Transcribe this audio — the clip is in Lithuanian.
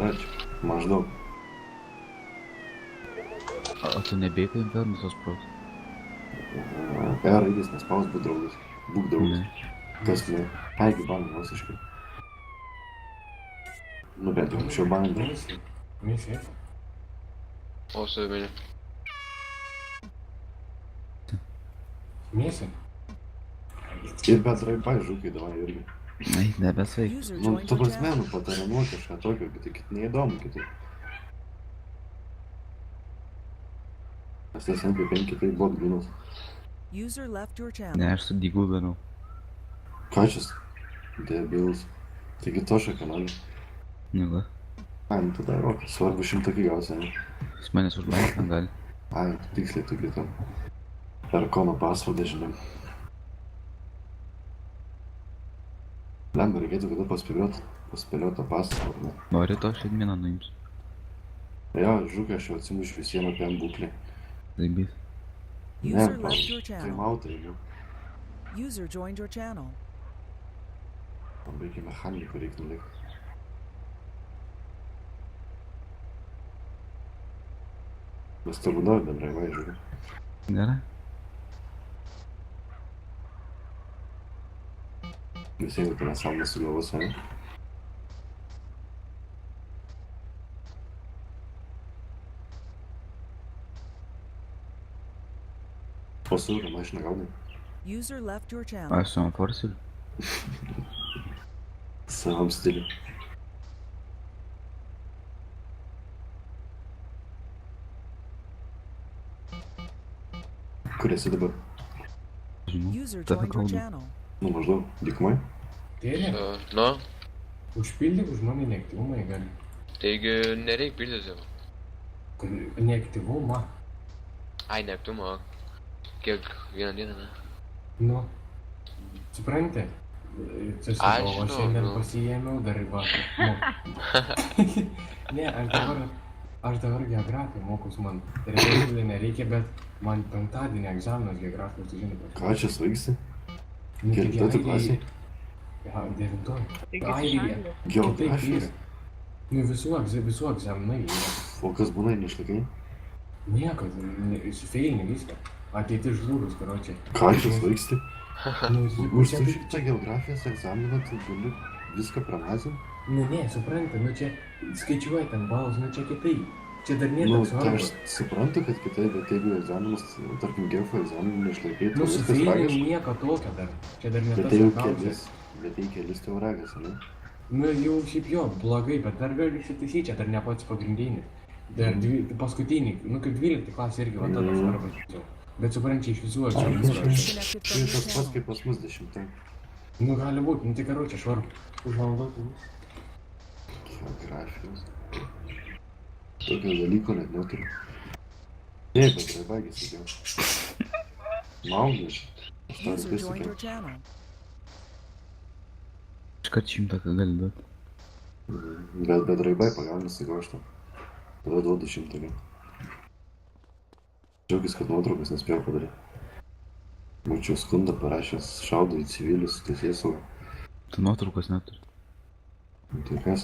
yra čia, maždaug. O tu nebėjai paim per visos pros? Per raidės nespaus būt draugas. Būk draugas. Kas ne? Taigi banai visiškai. Nu bent jau anksčiau banai. Misija. O su meni. Misija. Ir bet raibai žukai davai irgi. Ai, nebesai. Nu, tu prasme, nu patarimu kažką tokio, kad tik neįdomu kitai. Nes tas MP5 tai bot gynus. User left your channel. Ne, aš su dygu darau. Ką šis? Debilas. Taigi tošą kanalį. Negu. Ai, nu tada rok, svarbu 100 gausi, ne? Jis manęs užbaigti negali. Ai, tiksliai tu kitam. Per kono pasvardą žinai. Lemba, reikėtų kada paspėliot tą pasvardą. Nori to šiandieną nuims. Jo, žukai aš jau atsimušiu visieną apie būklį. Zaibys. Ne, User left your tai channel. mautai, jau. User joined your channel. Labai iki mechanikų reikia nulikti. Mes turbūt daug bendrai važiuoju. Gerai. Visi jeigu tu nesąmonės sugalvos, ne? O surą mašiną gaudai? User left your channel. Aš su Amforsiliu. Savam stiliu. Kur esi dabar? Žinau. User Tave joined your kalbu. channel. Nu, maždaug, dykumai. Tėlė, Nu, užpildyk už mane neaktyvumą įgali. taigi nereik pildyti. Neaktyvumą. Ai, neaktumo. Kiek vieną dieną, ne? Nu. Supranti? Čia Aš sakau, žinau, aš šiandien nu. pasiėmiau dar va. Nu. Ne, aš dabar geografiją mokus man. Realiai nereikia, bet man penktadienį egzaminas geografijos, tu žinai. Ką čia svaigsi? Nu, tai Kelintoj Airija- klasėj? Ja, 9. Airija. Geografijos? Nu, visų egzaminai yra. O kas būna, neišlaikai? Niekas, feilini viską. Ateiti žlugus, karočią. Ką čia svaigsti? Nu, Už tai čia geografijos egzaminą, tai gali viską pramazinti? Nu, ne, supranti, nu čia skaičiuoja ten balus, nu čia kitaip. Čia dar Nu, nėra tai aš svarbu. suprantu, kad kitaip, bet jeigu egzaminas, tarkim, gefo egzaminų neišlaikai, tai Nu, su viskas feiliniu ragas. nieko tokio dar. Čia dar ne Bet tas tai jau svarbiausias. kelis, bet tai kelis tai jau ragas, ne? Nu, jau šiaip jo, blogai, bet dar gali išsitaisyti, čia dar ne pats pagrindinis. Dar paskutinį, nu kaip 12 klasė irgi, va tada svarbus. Bet supranti, iš visų egzaminų. Disconnected Tai from your tas pats channel. kaip pas mus 10. Nu, gali būti, nu tai karočią švarbu. Užvalgoti. Geografijos. Tokio dalyko net neturiu. Taip, bet tai baigėsi jau. Maudžiu. Aš noriu User joined your prisikėti. channel. Iškart 100 ką gali duoti. Bet raibai pagauna sigoštą. Tada duodu 100 gal. Džiaugis, kad nuotraukas nespėjau padaryti. Mačiau skundą parašęs, šaudo į civilius, teisėsaugą. Tu nuotraukos neturi. Tai kas?